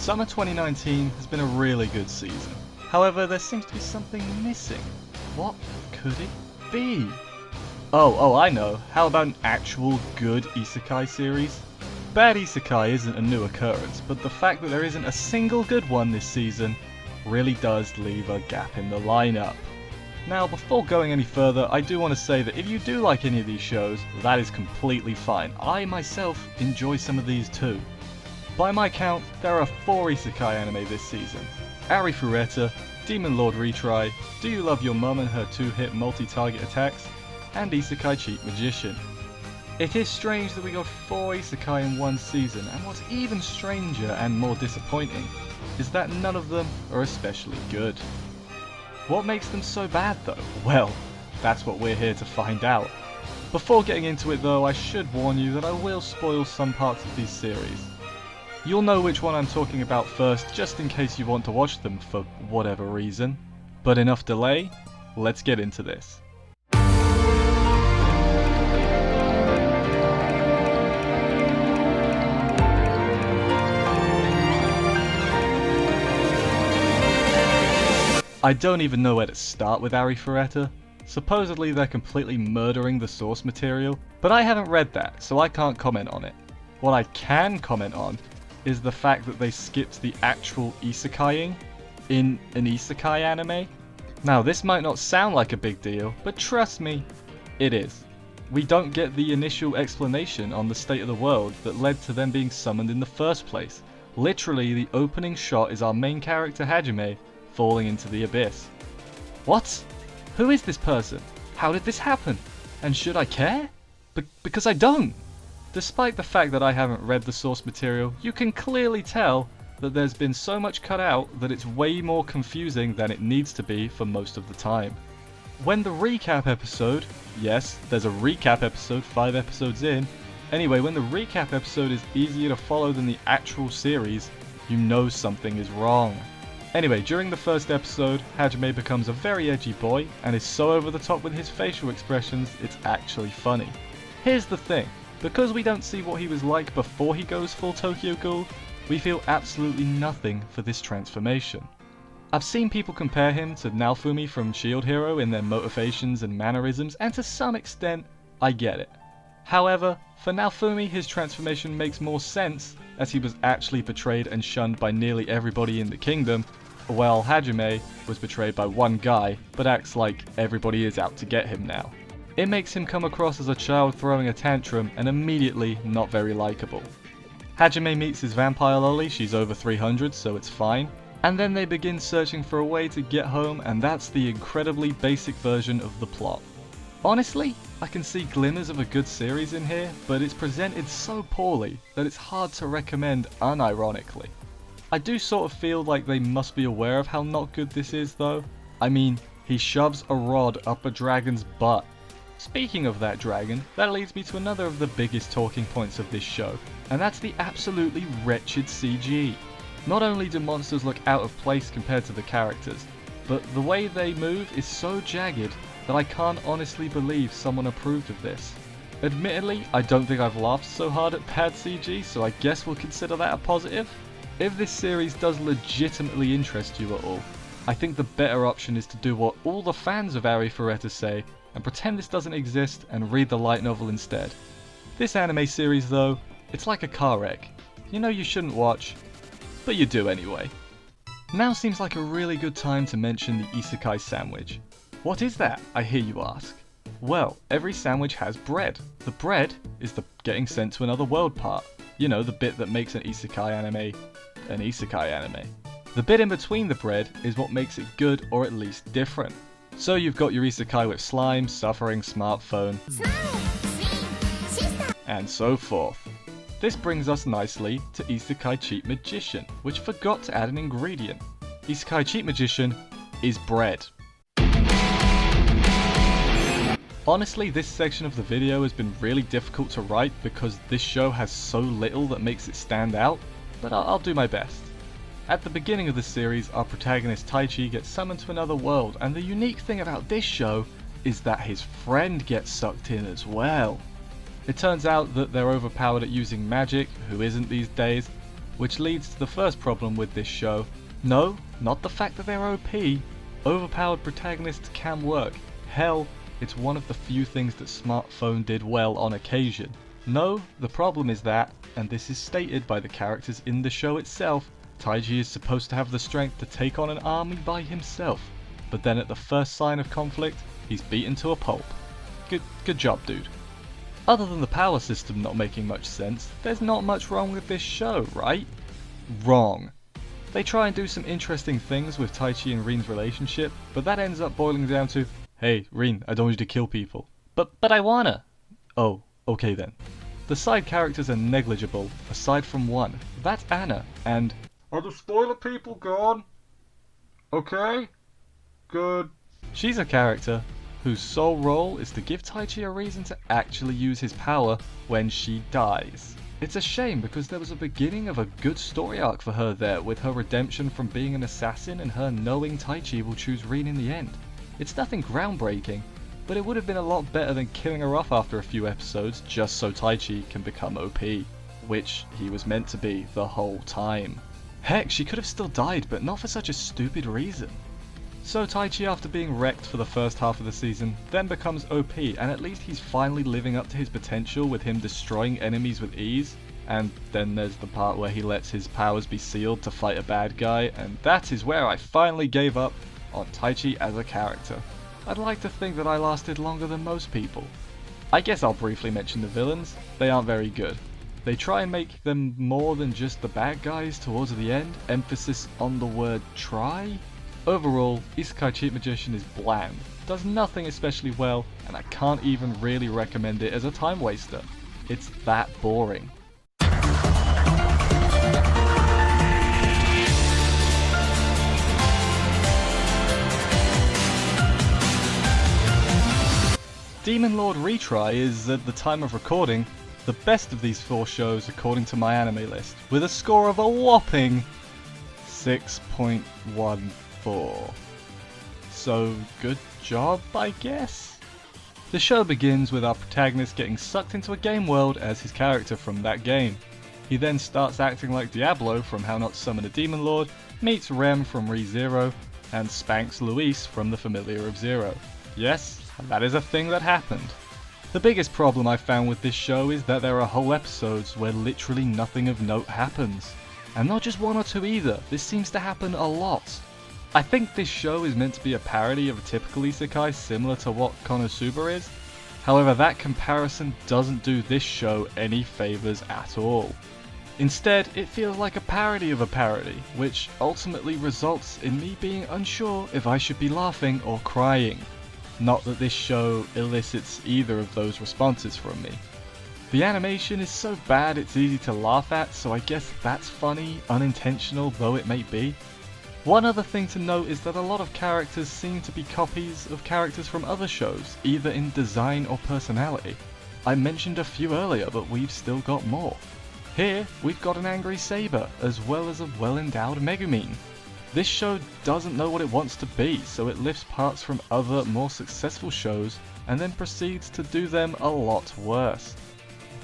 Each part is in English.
Summer 2019 has been a really good season. However, there seems to be something missing. What could it be? Oh, I know. How about an actual good Isekai series? Bad Isekai isn't a new occurrence, but the fact that there isn't a single good one this season really does leave a gap in the lineup. Now, before going any further, I do want to say that if you do like any of these shows, that is completely fine. I myself enjoy some of these too. By my count, there are 4 Isekai anime this season. Refaretta, Demon Lord Retry, Do You Love Your Mum and Her 2-hit multi-target attacks, and Isekai Cheat Magician. It is strange that we got 4 Isekai in one season, and what's even stranger and more disappointing is that none of them are especially good. What makes them so bad though? Well, that's what we're here to find out. Before getting into it though, I should warn you that I will spoil some parts of these series. You'll know which one I'm talking about first, just in case you want to watch them for whatever reason. But enough delay, let's get into this. I don't even know where to start with Refaretta. Supposedly they're completely murdering the source material, but I haven't read that, so I can't comment on it. What I can comment on is the fact that they skipped the actual isekaiing in an isekai anime. Now this might not sound like a big deal, but trust me, it is. We don't get the initial explanation on the state of the world that led to them being summoned in the first place. Literally, the opening shot is our main character Hajime falling into the abyss. What? Who is this person? How did this happen? And should I care? Because I don't! Despite the fact that I haven't read the source material, you can clearly tell that there's been so much cut out that it's way more confusing than it needs to be for most of the time. When the recap episode, yes, there's a recap episode 5 episodes in, anyway, when the recap episode is easier to follow than the actual series, you know something is wrong. Anyway, during the first episode, Hajime becomes a very edgy boy and is so over the top with his facial expressions, it's actually funny. Here's the thing. Because we don't see what he was like before he goes full Tokyo Ghoul, we feel absolutely nothing for this transformation. I've seen people compare him to Naofumi from Shield Hero in their motivations and mannerisms, and to some extent, I get it. However, for Naofumi his transformation makes more sense as he was actually betrayed and shunned by nearly everybody in the kingdom, while Hajime was betrayed by one guy, but acts like everybody is out to get him now. It makes him come across as a child throwing a tantrum and immediately not very likable. Hajime meets his vampire lolly, she's over 300 so it's fine, and then they begin searching for a way to get home, and that's the incredibly basic version of the plot. Honestly, I can see glimmers of a good series in here, but it's presented so poorly that it's hard to recommend unironically. I do sort of feel like they must be aware of how not good this is though. I mean, he shoves a rod up a dragon's butt. Speaking of that dragon, that leads me to another of the biggest talking points of this show, and that's the absolutely wretched CG. Not only do monsters look out of place compared to the characters, but the way they move is so jagged that I can't honestly believe someone approved of this. Admittedly, I don't think I've laughed so hard at bad CG, so I guess we'll consider that a positive. If this series does legitimately interest you at all, I think the better option is to do what all the fans of Refaretta say and pretend this doesn't exist and read the light novel instead. This anime series though, it's like a car wreck. You know you shouldn't watch, but you do anyway. Now seems like a really good time to mention the Isekai sandwich. What is that, I hear you ask? Well, every sandwich has bread. The bread is the getting sent to another world part. You know, the bit that makes an Isekai anime. The bit in between the bread is what makes it good or at least different. So you've got your Isekai with slime, suffering, smartphone, and so forth. This brings us nicely to Isekai Cheat Magician, which forgot to add an ingredient. Isekai Cheat Magician is bread. Honestly, this section of the video has been really difficult to write because this show has so little that makes it stand out, but I'll do my best. At the beginning of the series, our protagonist Taichi gets summoned to another world, and the unique thing about this show is that his friend gets sucked in as well. It turns out that they're overpowered at using magic, who isn't these days, which leads to the first problem with this show. No, not the fact that they're OP. Overpowered protagonists can work. Hell, it's one of the few things that Smartphone did well on occasion. No, the problem is that, and this is stated by the characters in the show itself, Taiji is supposed to have the strength to take on an army by himself, but then at the first sign of conflict, he's beaten to a pulp. Good job, dude. Other than the power system not making much sense, there's not much wrong with this show, right? Wrong. They try and do some interesting things with Taichi and Rin's relationship, but that ends up boiling down to, hey, Rin, I don't want you to kill people. But I wanna. Oh, okay then. The side characters are negligible, aside from one. That's Anna, and... Are the spoiler people gone? Okay. Good. She's a character whose sole role is to give Taichi a reason to actually use his power when she dies. It's a shame because there was a beginning of a good story arc for her there, with her redemption from being an assassin and her knowing Taichi will choose Rin in the end. It's nothing groundbreaking, but it would have been a lot better than killing her off after a few episodes just so Taichi can become OP, which he was meant to be the whole time. Heck, she could have still died, but not for such a stupid reason. So Taichi, after being wrecked for the first half of the season, then becomes OP, and at least he's finally living up to his potential with him destroying enemies with ease. And then there's the part where he lets his powers be sealed to fight a bad guy, and that is where I finally gave up on Taichi as a character. I'd like to think that I lasted longer than most people. I guess I'll briefly mention the villains. They aren't very good. They try and make them more than just the bad guys towards the end, emphasis on the word try. Overall, Isekai Cheat Magician is bland, does nothing especially well, and I can't even really recommend it as a time waster. It's that boring. Demon Lord Retry is, at the time of recording, the best of these 4 shows according to my anime list, with a score of a whopping 6.14. So, good job, I guess? The show begins with our protagonist getting sucked into a game world as his character from that game. He then starts acting like Diablo from How Not to Summon a Demon Lord, meets Rem from ReZero, and spanks Luis from The Familiar of Zero. Yes, that is a thing that happened. The biggest problem I found with this show is that there are whole episodes where literally nothing of note happens. And not just 1 or 2 either, this seems to happen a lot. I think this show is meant to be a parody of a typical isekai similar to what Konosuba is. However, that comparison doesn't do this show any favours at all. Instead, it feels like a parody of a parody, which ultimately results in me being unsure if I should be laughing or crying. Not that this show elicits either of those responses from me. The animation is so bad it's easy to laugh at, so I guess that's funny, unintentional though it may be. One other thing to note is that a lot of characters seem to be copies of characters from other shows, either in design or personality. I mentioned a few earlier, but we've still got more. Here, we've got an angry Saber, as well as a well-endowed Megumin. This show doesn't know what it wants to be, so it lifts parts from other, more successful shows, and then proceeds to do them a lot worse.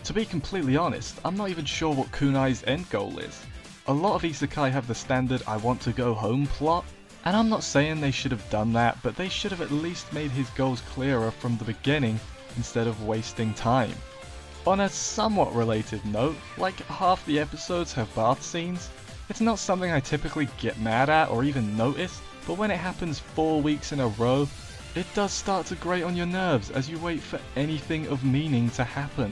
To be completely honest, I'm not even sure what Kunai's end goal is. A lot of isekai have the standard I want to go home plot, and I'm not saying they should have done that, but they should have at least made his goals clearer from the beginning instead of wasting time. On a somewhat related note, like half the episodes have bath scenes. It's not something I typically get mad at or even notice, but when it happens 4 weeks in a row, it does start to grate on your nerves as you wait for anything of meaning to happen.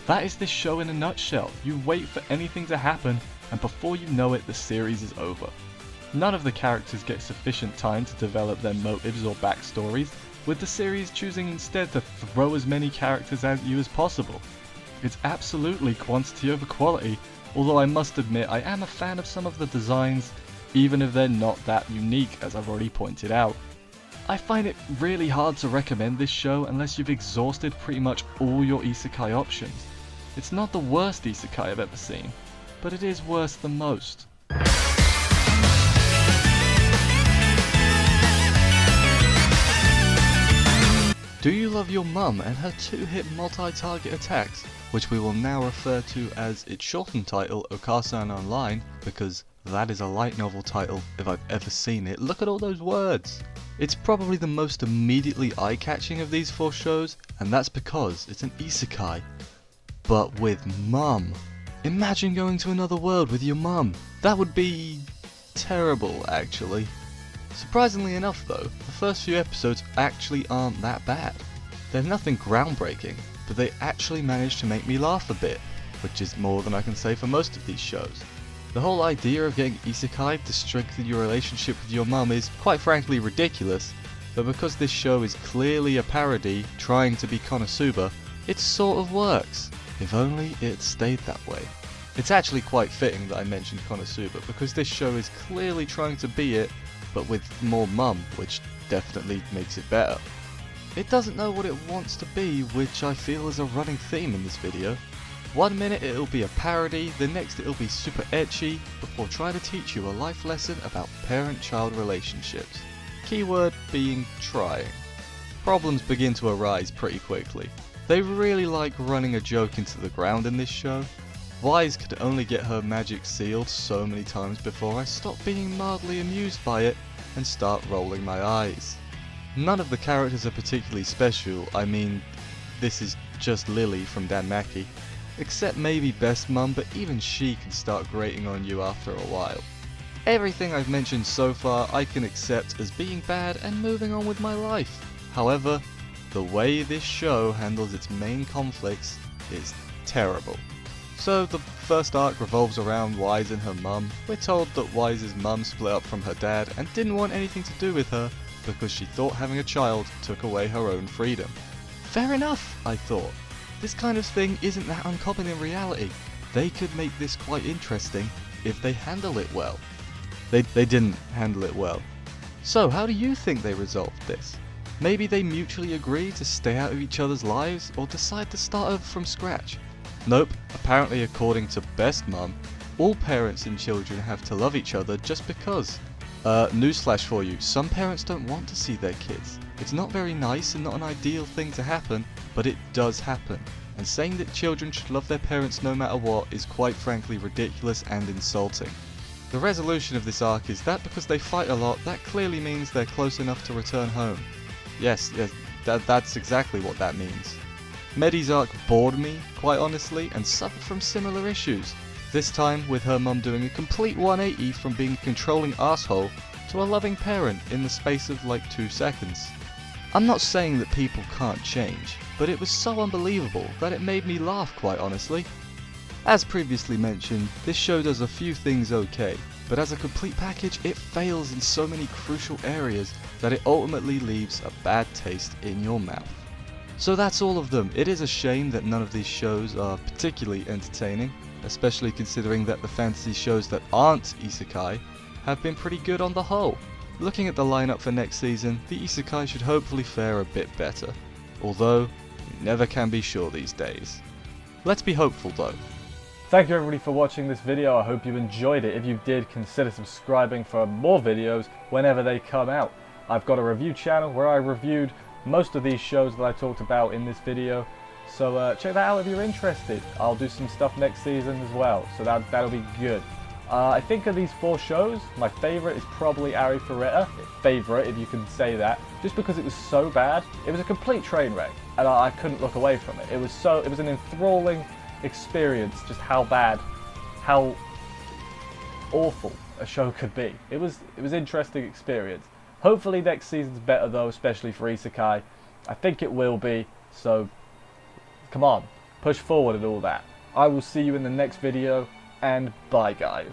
That is this show in a nutshell. You wait for anything to happen, and before you know it, the series is over. None of the characters get sufficient time to develop their motives or backstories, with the series choosing instead to throw as many characters at you as possible. It's absolutely quantity over quality, although I must admit I am a fan of some of the designs, even if they're not that unique as I've already pointed out. I find it really hard to recommend this show unless you've exhausted pretty much all your isekai options. It's not the worst isekai I've ever seen, but it is worse than most. Do you love your mum and her 2-hit multi-target attacks, which we will now refer to as its shortened title, Carson Online, because that is a light novel title if I've ever seen it. Look at all those words! It's probably the most immediately eye-catching of these 4 shows, and that's because it's an isekai, but with mum. Imagine going to another world with your mum. That would be terrible, actually. Surprisingly enough though, the first few episodes actually aren't that bad. They're nothing groundbreaking, but they actually manage to make me laugh a bit, which is more than I can say for most of these shows. The whole idea of getting isekai to strengthen your relationship with your mum is quite frankly ridiculous, but because this show is clearly a parody trying to be Konosuba, it sort of works. If only it stayed that way. It's actually quite fitting that I mentioned Konosuba, because this show is clearly trying to be it, but with more mum, which definitely makes it better. It doesn't know what it wants to be, which I feel is a running theme in this video. One minute it'll be a parody, the next it'll be super ecchi, before trying to teach you a life lesson about parent-child relationships. Keyword being trying. Problems begin to arise pretty quickly. They really like running a joke into the ground in this show. Wise could only get her magic sealed so many times before I stop being mildly amused by it and start rolling my eyes. None of the characters are particularly special, I mean, this is just Lily from Danmaki. Except maybe Best Mum, but even she can start grating on you after a while. Everything I've mentioned so far I can accept as being bad and moving on with my life. However, the way this show handles its main conflicts is terrible. So the first arc revolves around Wise and her mum. We're told that Wise's mum split up from her dad and didn't want anything to do with her because she thought having a child took away her own freedom. Fair enough, I thought. This kind of thing isn't that uncommon in reality. They could make this quite interesting if they handle it well. They didn't handle it well. So how do you think they resolved this? Maybe they mutually agree to stay out of each other's lives or decide to start over from scratch? Nope, apparently according to Best Mum, all parents and children have to love each other just because. Newsflash for you, some parents don't want to see their kids. It's not very nice and not an ideal thing to happen, but it does happen. And saying that children should love their parents no matter what is quite frankly ridiculous and insulting. The resolution of this arc is that because they fight a lot, that clearly means they're close enough to return home. Yes, that's exactly what that means. Medi's arc bored me, quite honestly, and suffered from similar issues. This time with her mum doing a complete 180 from being a controlling asshole to a loving parent in the space of like 2 seconds. I'm not saying that people can't change, but it was so unbelievable that it made me laugh, quite honestly. As previously mentioned, this show does a few things okay, but as a complete package it fails in so many crucial areas that it ultimately leaves a bad taste in your mouth. So that's all of them. It is a shame that none of these shows are particularly entertaining, especially considering that the fantasy shows that aren't isekai have been pretty good on the whole. Looking at the lineup for next season, the isekai should hopefully fare a bit better, although you never can be sure these days. Let's be hopeful though. Thank you everybody for watching this video. I hope you enjoyed it. If you did, consider subscribing for more videos whenever they come out. I've got a review channel where I reviewed most of these shows that I talked about in this video, so check that out if you're interested. I'll do some stuff next season as well, so that'll be good. I think of these 4 shows, my favourite is probably Refaretta. Favourite, if you can say that, just because it was so bad. It was a complete train wreck, and I couldn't look away from it. It was an enthralling experience, just how bad, how awful a show could be. It was interesting experience. Hopefully next season's better though, especially for Isekai. I think it will be, so come on, push forward and all that. I will see you in the next video, and bye guys.